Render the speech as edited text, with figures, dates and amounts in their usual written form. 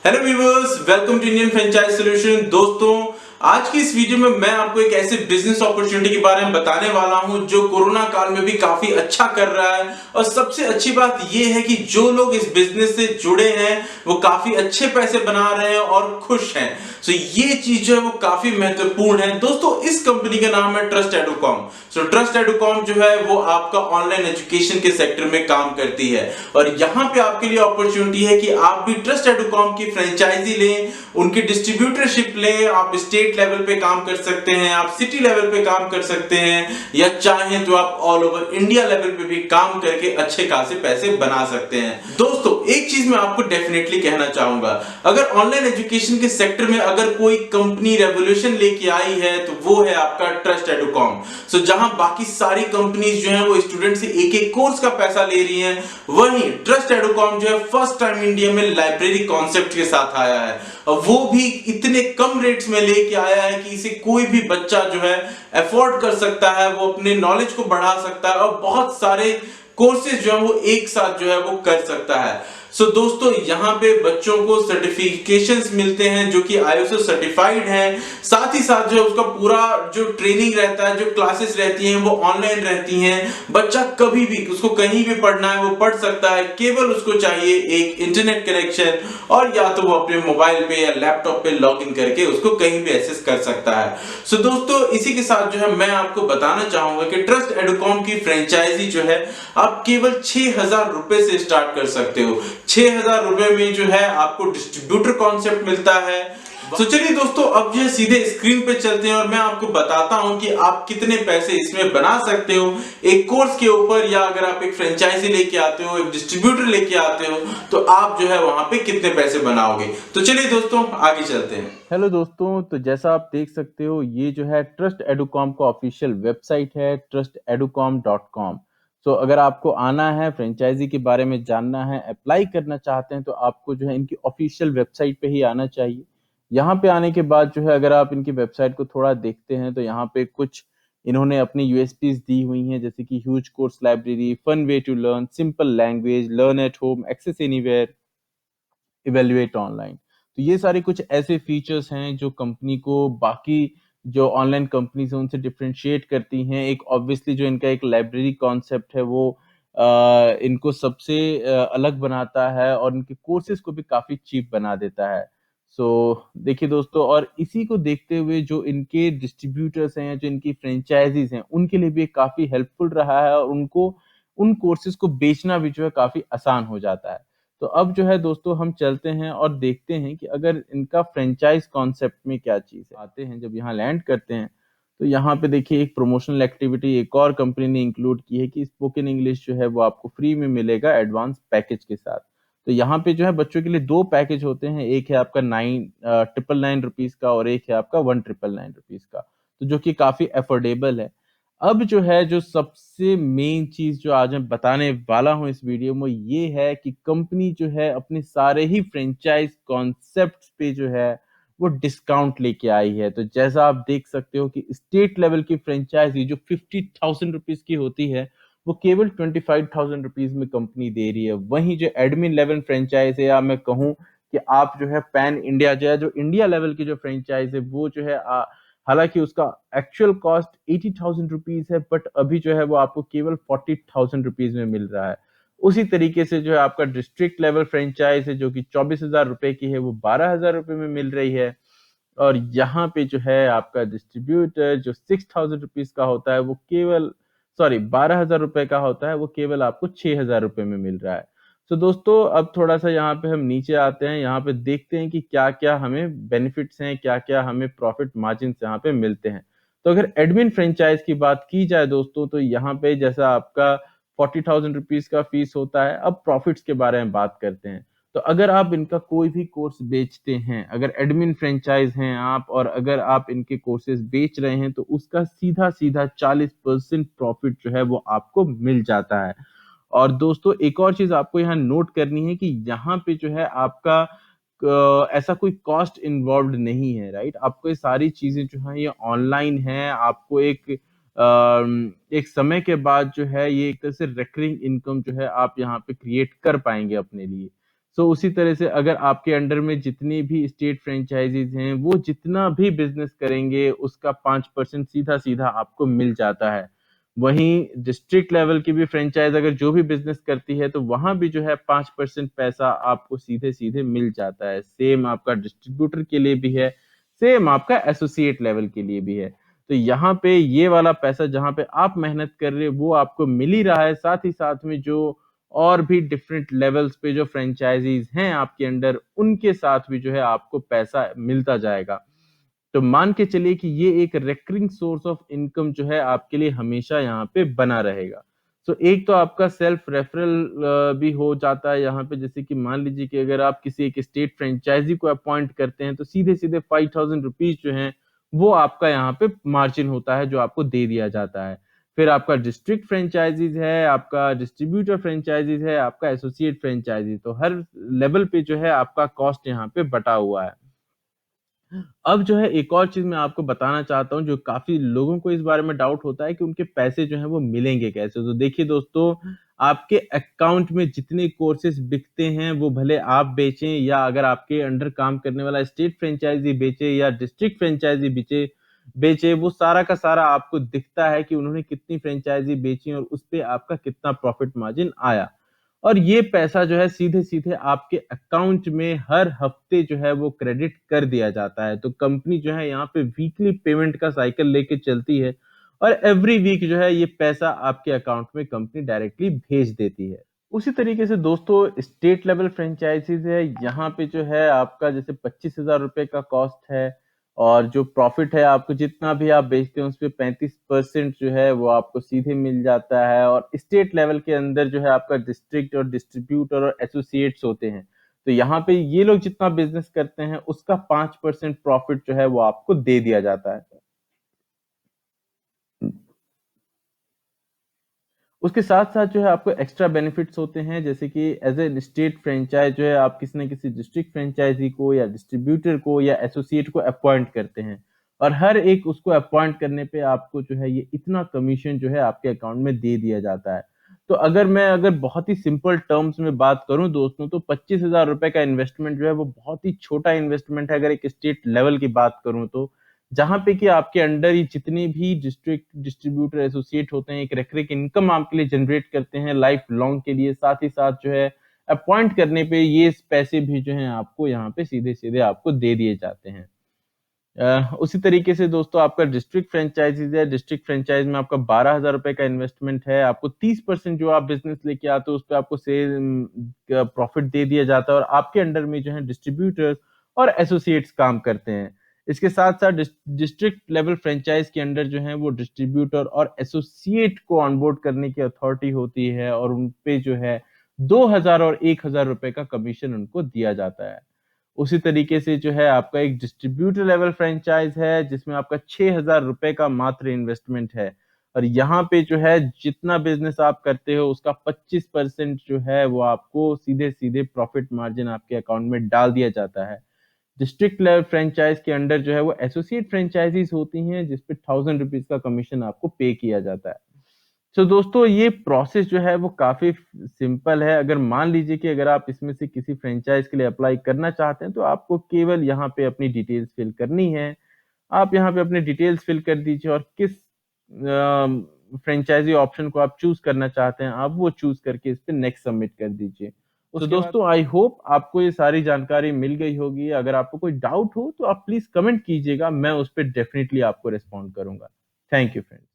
Hello viewers, welcome to Indian franchise solution. दोस्तों, आज की इस वीडियो में मैं आपको एक ऐसे बिजनेस अपॉर्चुनिटी के बारे में बताने वाला हूं जो कोरोना काल में भी काफी अच्छा कर रहा है। और सबसे अच्छी बात यह है कि जो लोग इस बिजनेस से जुड़े हैं वो काफी अच्छे पैसे बना रहे हैं और खुश हैं। सो ये चीज जो है वो काफी महत्वपूर्ण है। दोस्तों, इस कंपनी का नाम है trust Educomp. So trust Educomp जो है वो आपका ऑनलाइन एजुकेशन के सेक्टर में काम करती है और यहाँ पे आपके लिए अपॉर्चुनिटी है कि आप भी ट्रस्ट एडुकॉम की फ्रेंचाइजी लें, उनकी डिस्ट्रीब्यूटरशिप लें। आप स्टेट लेवल पे काम कर सकते हैं, आप सिटी लेवल पे काम कर सकते हैं, या चाहें तो आप ऑल ओवर इंडिया लेवल पे भी काम करके अच्छे खासे पैसे बना सकते हैं। दोस्तों, एक चीज मैं आपको डेफिनेटली कहना चाहूंगा, अगर ऑनलाइन एजुकेशन के सेक्टर में अगर कोई कंपनी रेवोल्यूशन लेके आई है तो वो है आपका ट्रस्ट एडुकॉम। सो जहां बाकी सारी कंपनीज जो हैं वो स्टूडेंट से एक एक कोर्स का पैसा ले रही हैं, वहीं ट्रस्ट एडुकॉम जो है फर्स्ट टाइम इंडिया में लाइब्रेरी कॉन्सेप्ट के साथ आया है और वो भी इतने कम रेट्स में लेके आया है कि इसे कोई भी बच्चा जो है अफोर्ड कर सकता है, वो अपने नॉलेज को बढ़ा सकता है और बहुत सारे कोर्सेज जो है वो एक साथ जो है वो कर सकता है। सो दोस्तों, यहाँ पे बच्चों को सर्टिफिकेशंस मिलते हैं जो कि आईएसओ सर्टिफाइड हैं। साथ ही साथ जो है उसका पूरा जो ट्रेनिंग रहता है, जो क्लासेस रहती हैं वो ऑनलाइन रहती हैं। बच्चा कभी भी उसको कहीं भी पढ़ना है वो पढ़ सकता है, केवल उसको चाहिए एक इंटरनेट कनेक्शन और या तो वो अपने मोबाइल पे या लैपटॉप पे लॉगिन करके उसको कहीं भी एक्सेस कर सकता है। सो दोस्तों, इसी के साथ जो है मैं आपको बताना चाहूंगा कि ट्रस्ट एडुकॉम की फ्रेंचाइजी जो है आप केवल 6,000 रुपए से स्टार्ट कर सकते हो। 6,000 रुपए में जो है आपको डिस्ट्रीब्यूटर कॉन्सेप्ट मिलता है। तो चलिए दोस्तों, अब जो है सीधे स्क्रीन पे चलते हैं और मैं आपको बताता हूं कि आप कितने पैसे इसमें बना सकते हो एक कोर्स के ऊपर, या अगर आप एक फ्रेंचाइजी लेके आते हो, एक डिस्ट्रीब्यूटर लेके आते हो, तो आप जो है वहां पे कितने पैसे बनाओगे। तो चलिए दोस्तों, आगे चलते हैं। हेलो दोस्तों, तो जैसा आप देख सकते हो ये जो है ट्रस्ट एडुकॉम का ऑफिशियल वेबसाइट है trusteducom.com। सो अगर आपको आना है, फ्रेंचाइजी के बारे में जानना है, अप्लाई करना चाहते हैं तो आपको जो है इनकी ऑफिशियल वेबसाइट पे ही आना चाहिए। यहाँ पे आने के बाद जो है अगर आप इनकी वेबसाइट को थोड़ा देखते हैं तो यहाँ पे कुछ इन्होंने अपनी यूएसपीज दी हुई हैं, जैसे कि huge course library, fun way to learn, simple language, learn at home, access anywhere, evaluate online. तो ये सारे कुछ ऐसे फीचर्स हैं जो कंपनी को बाकी जो ऑनलाइन कंपनीज हैं उनसे डिफरेंशिएट करती हैं। एक ऑब्वियसली जो इनका एक लाइब्रेरी कॉन्सेप्ट है वो इनको सबसे अलग बनाता है और इनके कोर्सेज को भी काफी चीप बना देता है। सो देखिए दोस्तों, और इसी को देखते हुए जो इनके डिस्ट्रीब्यूटर्स हैं, जो इनकी फ्रेंचाइजीज हैं, उनके लिए भी काफी हेल्पफुल रहा है और उनको उन कोर्सेज को बेचना भी जो है काफी आसान हो जाता है। तो अब जो है दोस्तों हम चलते हैं और देखते हैं कि अगर इनका फ्रेंचाइज कॉन्सेप्ट में क्या चीज़ है। आते हैं, जब यहाँ लैंड करते हैं तो यहाँ पे देखिए एक प्रमोशनल एक्टिविटी एक और कंपनी ने इंक्लूड की है कि स्पोकन इंग्लिश जो है वो आपको फ्री में मिलेगा एडवांस पैकेज के साथ। तो यहाँ पे जो है बच्चों के लिए दो पैकेज होते हैं, एक है आपका 9,999 रुपीज का और एक है आपका 1,999 रुपीज का, तो जो कि काफी अफोर्डेबल है। अब जो है जो सबसे मेन चीज जो आज मैं बताने वाला हूं इस वीडियो में, ये है कि कंपनी जो है अपने सारे ही फ्रेंचाइज कॉन्सेप्ट पे जो है वो डिस्काउंट लेके आई है। तो जैसा आप देख सकते हो कि स्टेट लेवल की फ्रेंचाइजी जो 50,000 रुपीज की होती है वो केवल 25,000 रुपीज में कंपनी दे रही है। वहीं जो एडमिन लेवल फ्रेंचाइज है, या मैं कहूँ कि आप जो है पैन इंडिया जो है, जो इंडिया लेवल की जो फ्रेंचाइज है वो जो है हालांकि उसका एक्चुअल कॉस्ट 80,000 रुपीज है, बट अभी जो है वो आपको केवल 40,000 रुपीज में मिल रहा है। उसी तरीके से जो है आपका डिस्ट्रिक्ट लेवल फ्रेंचाइज है जो कि 24,000 रुपए की है, वो 12,000 रुपए में मिल रही है। और यहाँ पे जो है आपका डिस्ट्रीब्यूटर जो 6,000 रुपीज का होता है वो केवल, सॉरी, 12,000 रुपए का होता है, वो केवल आपको 6,000 रुपए में मिल रहा है। तो दोस्तों अब थोड़ा सा यहाँ पे हम नीचे आते हैं, यहाँ पे देखते हैं कि क्या क्या हमें बेनिफिट्स हैं, क्या क्या हमें प्रॉफिट मार्जिन यहाँ पे मिलते हैं। तो अगर एडमिन फ्रेंचाइज की बात की जाए दोस्तों, तो यहाँ पे जैसा आपका 40,000 रुपीज का फीस होता है। अब प्रॉफिट्स के बारे में बात करते हैं। तो अगर आप इनका कोई भी कोर्स बेचते हैं, अगर एडमिन फ्रेंचाइज हैं आप और अगर आप इनके कोर्सेज बेच रहे हैं, तो उसका सीधा सीधा 40% प्रॉफिट जो है वो आपको मिल जाता है। और दोस्तों एक और चीज आपको यहाँ नोट करनी है कि यहाँ पे जो है आपका ऐसा कोई कॉस्ट इन्वॉल्व नहीं है, राइट। आपको ये सारी चीजें जो है ये ऑनलाइन है। आपको एक समय के बाद जो है ये एक तरह से रिकरिंग इनकम जो है आप यहाँ पे क्रिएट कर पाएंगे अपने लिए। सो उसी तरह से अगर आपके अंडर में जितनी भी स्टेट फ्रेंचाइजीज हैं, वो जितना भी बिजनेस करेंगे उसका 5% सीधा-सीधा आपको मिल जाता है। वहीं डिस्ट्रिक्ट लेवल की भी फ्रेंचाइज अगर जो भी बिजनेस करती है, तो वहाँ भी जो है 5% पैसा आपको सीधे-सीधे मिल जाता है। सेम आपका डिस्ट्रीब्यूटर के लिए भी है, सेम आपका एसोसिएट लेवल के लिए भी है। तो यहाँ पे ये वाला पैसा जहाँ पे आप मेहनत कर रहे हो वो आपको मिल ही रहा है, साथ ही साथ में जो और भी डिफरेंट लेवल्स पे जो फ्रेंचाइजीज हैं आपके अंडर, उनके साथ भी जो है आपको पैसा मिलता जाएगा। तो मान के चलिए कि ये एक रिकरिंग सोर्स ऑफ इनकम जो है आपके लिए हमेशा यहाँ पे बना रहेगा। सो एक तो आपका सेल्फ रेफरल भी हो जाता है यहाँ पे, जैसे कि मान लीजिए कि अगर आप किसी एक स्टेट फ्रेंचाइजी को अपॉइंट करते हैं, तो सीधे-सीधे 5000 रुपीज़ जो हैं, वो आपका यहाँ पे मार्जिन होता है जो आपको दे दिया जाता है। फिर आपका डिस्ट्रिक्ट फ्रेंचाइजीज़ है, आपका डिस्ट्रीब्यूटर फ्रेंचाइजीज़ है, आपका एसोसिएट फ्रेंचाइजी, तो हर लेवल पे जो है आपका कॉस्ट यहाँ पे बँटा हुआ है। अब जो है एक और चीज़ मैं आपको बताना चाहता हूँ, जो काफ़ी लोगों को इस बारे में डाउट होता है कि उनके पैसे जो हैं वो मिलेंगे कैसे? तो देखिए दोस्तों, आपके अकाउंट में जितने कोर्सेज़ बिकते हैं, वो भले आप बेचें या अगर आपके अंडर काम करने वाला स्टेट फ्रेंचाइज़ी बेचे या डिस्ट्रिक्ट फ्रेंचाइज़ी बेचे, वो सारा का सारा आपको दिखता है कि उन्होंने कितनी फ्रेंचाइज़ी बेची और उसपे आपका कितना प्रॉफ़िट मार्जिन आया। और ये पैसा जो है सीधे-सीधे आपके अकाउंट में हर हफ्ते जो है वो क्रेडिट कर दिया जाता है। तो कंपनी जो है यहाँ पे वीकली पेमेंट का साइकिल लेके चलती है और एवरी वीक जो है ये पैसा आपके अकाउंट में कंपनी डायरेक्टली भेज देती है। उसी तरीके से दोस्तों स्टेट लेवल फ्रेंचाइज़ीज़ है, यहाँ पे जो है आपका जैसे 25,000 रुपए का कॉस्ट है और जो प्रॉफिट है आपको जितना भी आप बेचते हैं उसपे 35% जो है वो आपको सीधे मिल जाता है। और स्टेट लेवल के अंदर जो है आपका डिस्ट्रिक्ट और डिस्ट्रीब्यूटर और एसोसिएट्स होते हैं। तो यहाँ पे ये लोग जितना बिज़नेस करते हैं उसका 5% प्रॉफिट जो है वो आपको दे दिया जाता है। उसके साथ-साथ जो है आपको एक्स्ट्रा बेनिफिट्स होते हैं, जैसे कि एज़ ए स्टेट फ्रेंचाइज़ जो है आप किसी न किसी डिस्ट्रिक्ट फ्रेंचाइज़ी को या डिस्ट्रीब्यूटर को या एसोसिएट को अपॉइंट करते हैं और हर एक उसको अपॉइंट करने पे आपको जो है ये इतना कमीशन जो है आपके अकाउंट में दे दिया जाता है। तो अगर बहुत ही सिंपल टर्म्स में बात करूँ दोस्तों, तो 25,000 रुपए का इन्वेस्टमेंट जो है वो बहुत ही छोटा इन्वेस्टमेंट है अगर एक स्टेट लेवल की बात करूँ तो। जहाँ पे कि आपके अंडर ही जितनी भी डिस्ट्रिक्ट डिस्ट्रीब्यूटर एसोसिएट होते हैं, एक रेकरिंग इनकम आपके लिए जनरेट करते हैं लाइफ लॉन्ग के लिए। साथ ही साथ जो है अपॉइंट करने पे ये पैसे भी जो हैं आपको यहाँ पे सीधे-सीधे आपको दे दिए जाते हैं। उसी तरीके से दोस्तों आपका डिस्ट्रिक्ट फ्रेंचाइज़ीज़ है, डिस्ट्रिक्ट फ्रेंचाइज़ में आपका 12,000 रुपए का इन्वेस्टमेंट है। आपको 30% जो आप बिज़नेस लेके आते हो उसपे आपको प्रॉफिट दे दिया जाता है और आपके अंडर में जो है डिस्ट्रीब्यूटर्स और एसोसिएट्स काम करते हैं। इसके साथ-साथ डिस्ट्रिक्ट लेवल फ्रेंचाइज़ के अंडर जो है वो डिस्ट्रीब्यूटर और एसोसिएट को ऑनबोर्ड करने की अथॉरिटी होती है और उन पे जो है 2,000 और 1,000 रुपए का कमीशन उनको दिया जाता है। उसी तरीके से जो है आपका एक डिस्ट्रीब्यूटर लेवल फ्रेंचाइज़ है, जिसमें आपका 6,000 रुपए का मात्र इन्वेस्टमेंट है और यहाँ पे जो है जितना बिज़नेस आप करते हो उसका 25% जो है वो आपको सीधे-सीधे प्रॉफिट मार्जिन आपके अकाउंट में डाल दिया जाता है। डिस्ट्रिक्ट लेवल फ्रेंचाइज़ के अंडर जो है वो एसोसिएट फ्रेंचाइज़ीज़ होती हैं, जिस पे 1000 रुपीज़ का कमीशन आपको पे किया जाता है। तो दोस्तों ये प्रोसेस जो है वो काफ़ी सिंपल है। अगर मान लीजिए कि अगर आप इसमें से किसी फ्रेंचाइज़ के लिए अप्लाई करना चाहते हैं, तो आपको केवल यहाँ पे अपनी डिटेल्स फिल करनी है। आप यहाँ पे अपनी डिटेल्स फिल कर दीजिए और किस फ्रेंचाइज़ी ऑप्शन को आप चूज़ करना चाहते हैं, आप वो चूज़ करके इस पे नेक्स्ट सबमिट कर दीजिए। तो उसके बाद दोस्तों आई होप आपको ये सारी जानकारी मिल गई होगी। अगर आपको कोई डाउट हो तो आप प्लीज़ कमेंट कीजिएगा, मैं उस पे डेफ़िनिटली आपको रिस्पॉन्ड करूँगा। Thank you friends.